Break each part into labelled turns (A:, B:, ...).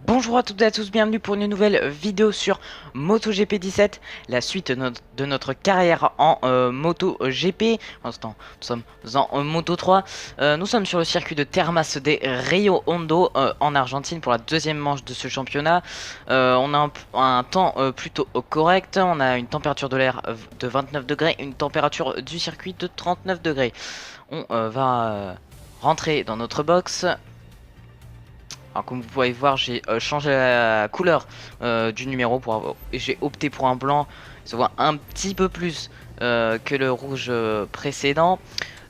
A: Bonjour à toutes et à tous, bienvenue pour une nouvelle vidéo sur MotoGP 17, la suite de notre carrière en MotoGP. Pour l'instant, nous sommes en Moto 3. Nous sommes sur le circuit de Termas de Rio Hondo en Argentine pour la deuxième manche de ce championnat. On a un temps plutôt correct, on a une température de l'air de 29 degrés, une température du circuit de 39 degrés. On va rentrer dans notre box. Alors comme vous pouvez voir, j'ai changé la couleur du numéro et j'ai opté pour un blanc. Ça se voit un petit peu plus que le rouge précédent.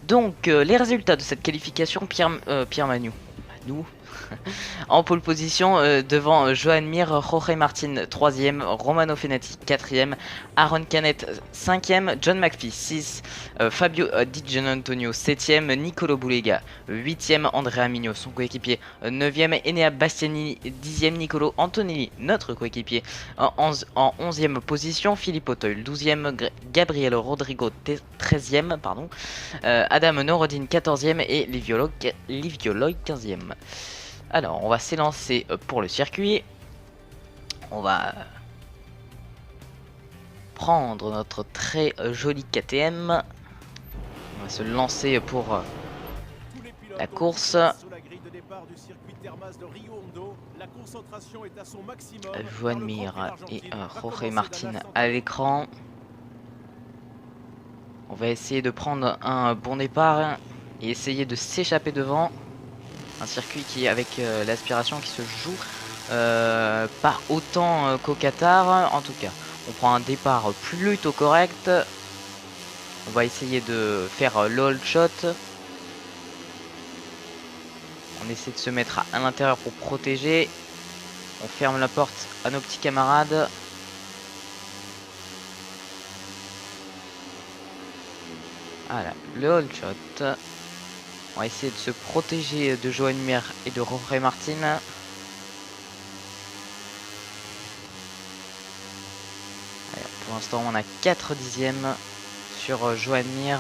A: Donc les résultats de cette qualification, Pierre Manu. Manu en pole position devant Joan Mir, Jorge Martin 3ème, Romano Fenati 4ème, Aaron Canet 5ème, John McPhee 6, Fabio Di Giannantonio 7ème, Nicolo Bulega 8ème, Andrea Migno son coéquipier 9ème, Enea Bastianini 10ème, Nicolo Antonelli notre coéquipier en 11ème position, Filippo Toil 12ème, Gabriel Rodrigo 13ème, Adam Norodin 14ème et Livioloy 15ème. Alors, on va s'élancer pour le circuit. On va prendre notre très joli KTM. On va se lancer pour la course. Joan Mir et Jorge Martin à l'écran. On va essayer de prendre un bon départ et essayer de s'échapper devant. Un circuit qui, avec l'aspiration, qui se joue pas autant qu'au Qatar. En tout cas, on prend un départ plutôt correct. On va essayer de faire le hold shot. On essaie de se mettre à l'intérieur pour protéger. On ferme la porte à nos petits camarades. Voilà, le hold shot. On va essayer de se protéger de Joan Mir et de Jorge Martin. Alors, pour l'instant, on a 4 dixièmes sur Joan Mir.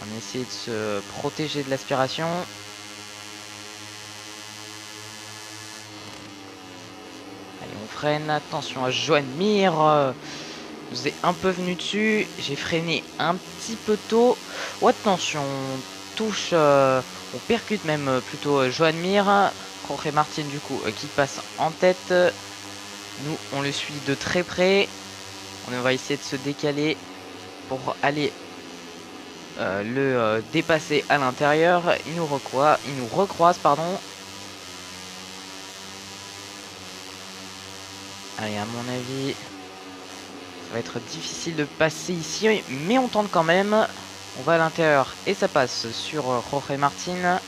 A: On essaie de se protéger de l'aspiration. Allez, on freine. Attention à Joan Mir. Nous est un peu venu dessus. J'ai freiné un petit peu tôt. Oh, attention, on touche, on percute même plutôt Joan Mir. Jorge Martin du coup qui passe en tête. Nous on le suit de très près. On va essayer de se décaler pour aller le dépasser à l'intérieur. Il nous recroise, pardon. Allez, à mon avis, ça va être difficile de passer ici, mais on tente quand même. On va à l'intérieur et ça passe sur Jorge Martin.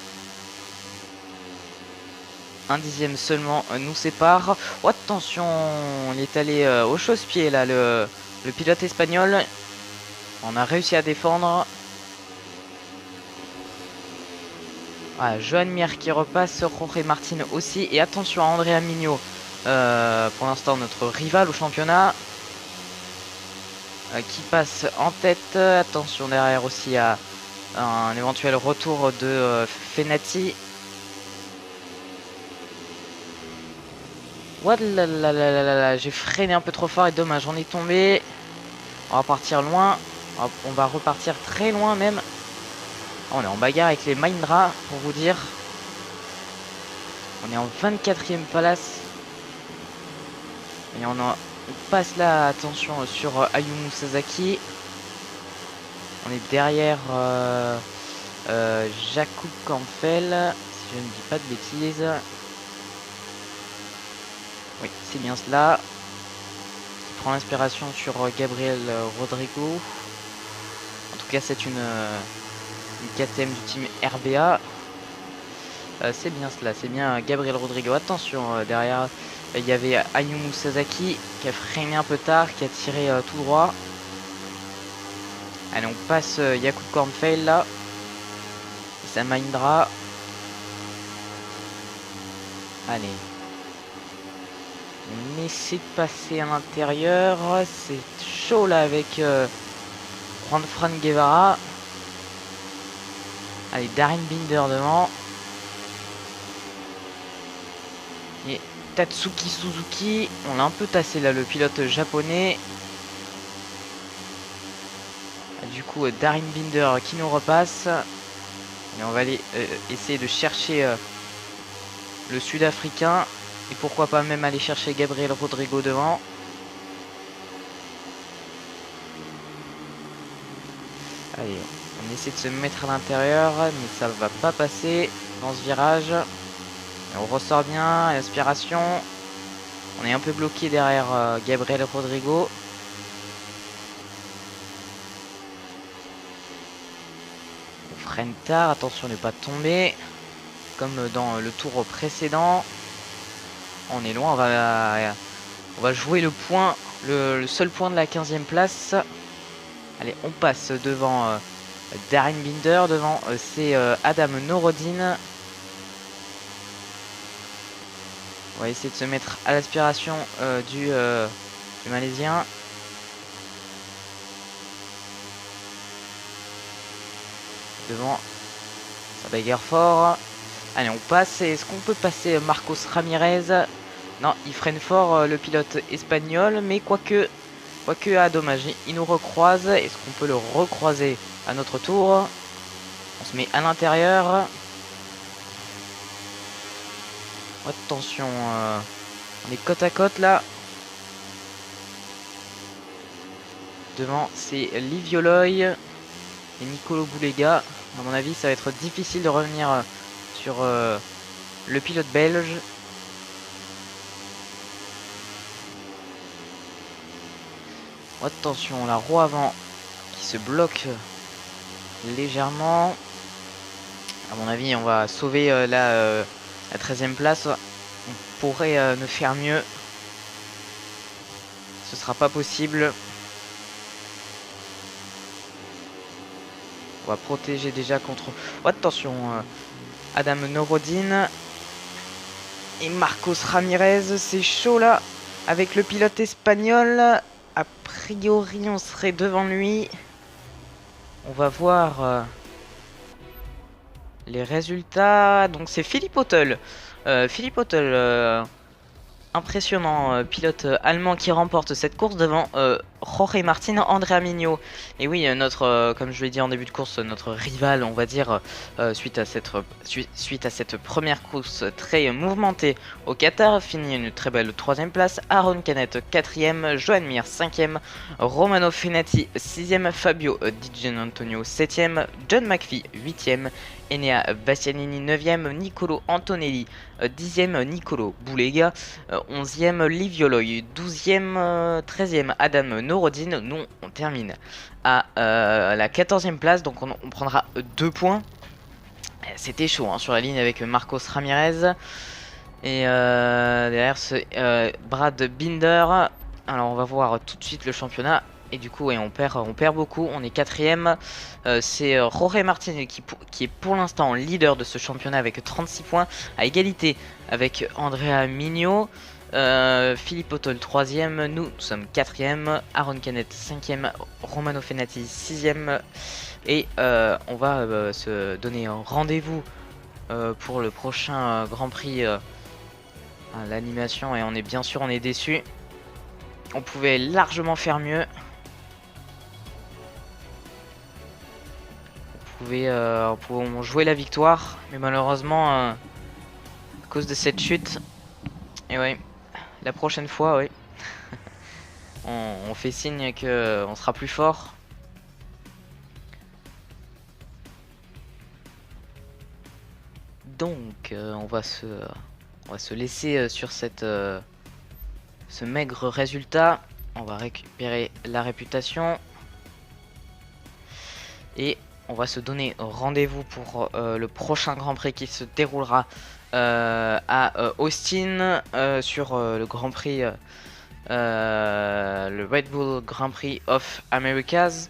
A: Un dixième seulement nous sépare. Oh, attention, on est allé au chausse-pied là, le pilote espagnol. On a réussi à défendre. Voilà, Joan Mir qui repasse, Jorge Martin aussi. Et attention à Andrea Migno, pour l'instant notre rival au championnat. Qui passe en tête. Attention derrière aussi à un éventuel retour de Fenati. What j'ai freiné un peu trop fort et dommage, on est tombé. On va partir loin. On va repartir très loin même. On est en bagarre avec les Mahindra pour vous dire. On est en 24e place. Et on passe là, attention sur Ayumu Sasaki. On est derrière Jakub Campbell, si je ne dis pas de bêtises. Oui, c'est bien cela. Il prend l'inspiration sur Gabriel Rodrigo. En tout cas, c'est une KTM du team RBA. C'est bien cela, c'est bien Gabriel Rodrigo. Attention, derrière, il y avait Ayumu Sasaki qui a freiné un peu tard, qui a tiré tout droit. Allez, on passe Jakub Cornfail là. Et ça Mahindra. Allez. On essaie de passer à l'intérieur. C'est chaud là avec Juan Fran Guevara. Allez, Darren Binder devant. Et Tatsuki Suzuki, on l'a un peu tassé là, le pilote japonais. Du coup, Darin Binder qui nous repasse. Et on va aller essayer de chercher le sud-africain. Et pourquoi pas même aller chercher Gabriel Rodrigo devant. Allez, on essaie de se mettre à l'intérieur, mais ça va pas passer dans ce virage. Et on ressort bien, l'aspiration. On est un peu bloqué derrière Gabriel Rodrigo. On freine tard, attention de ne pas tomber. Comme dans le tour précédent. On est loin, on va jouer le point, le seul point de la 15e place. Allez, on passe devant Darin Binder, devant c'est Adam Nouroudine. On va essayer de se mettre à l'aspiration du Malaisien. Devant, ça bagarre fort. Allez, on passe. Est-ce qu'on peut passer Marcos Ramirez? Non, il freine fort le pilote espagnol, mais quoique, ah dommage, il nous recroise. Est-ce qu'on peut le recroiser à notre tour? On se met à l'intérieur. Attention, on est côte à côte là. Devant, c'est Livioloy et Nicolo Boulega. À mon avis, ça va être difficile de revenir sur le pilote belge. Attention, la roue avant qui se bloque légèrement. À mon avis, on va sauver la 13e place. On pourrait ne faire mieux. Ce sera pas possible. On va protéger déjà contre... Oh, attention, Adam Nouroudine et Marcos Ramirez, c'est chaud là. Avec le pilote espagnol, a priori on serait devant lui. On va voir les résultats. Donc c'est Philippe Oettl. Philippe Oettl, impressionnant pilote allemand qui remporte cette course devant Jorge Martin, Andrea Mignot. Et oui, notre, comme je l'ai dit en début de course, notre rival, on va dire, suite à cette première course très mouvementée au Qatar, finit une très belle 3e place. Aaron Canet 4e, Joan Mir 5e, Romano Fenati 6e, Fabio Di Gianantonio 7e, John McPhee 8e, Enea Bastianini 9e, Nicolo Antonelli 10e, Nicolo Boulega 11e, Livioloy 12e, 13e, Adam Nouroudine. Nous on termine à la 14e place, donc on prendra 2 points. C'était chaud hein, sur la ligne avec Marcos Ramirez. Et derrière ce Brad Binder. Alors on va voir tout de suite le championnat. Et du coup ouais, on perd beaucoup. On est 4e. C'est Jorge Martin qui est pour l'instant leader de ce championnat avec 36 points. À égalité avec Andrea Mignot. Philippe Oettl 3e, nous sommes 4e, Aaron Canet 5e, Romano Fenati 6e. Et on va se donner un rendez-vous pour le prochain Grand Prix à l'animation. Et on est bien sûr, on est déçus. On pouvait largement faire mieux. On pouvait jouer la victoire. Mais malheureusement, à cause de cette chute, et ouais, la prochaine fois, oui. on fait signe que on sera plus fort. Donc on va se laisser sur ce maigre résultat. On va récupérer la réputation. Et on va se donner rendez-vous pour le prochain Grand Prix qui se déroulera à Austin sur le Grand Prix, le Red Bull Grand Prix of Americas.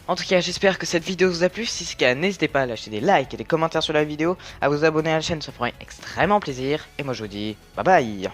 A: En tout cas, j'espère que cette vidéo vous a plu. Si c'est le cas, n'hésitez pas à lâcher des likes et des commentaires sur la vidéo, à vous abonner à la chaîne, ça ferait extrêmement plaisir. Et moi je vous dis bye bye.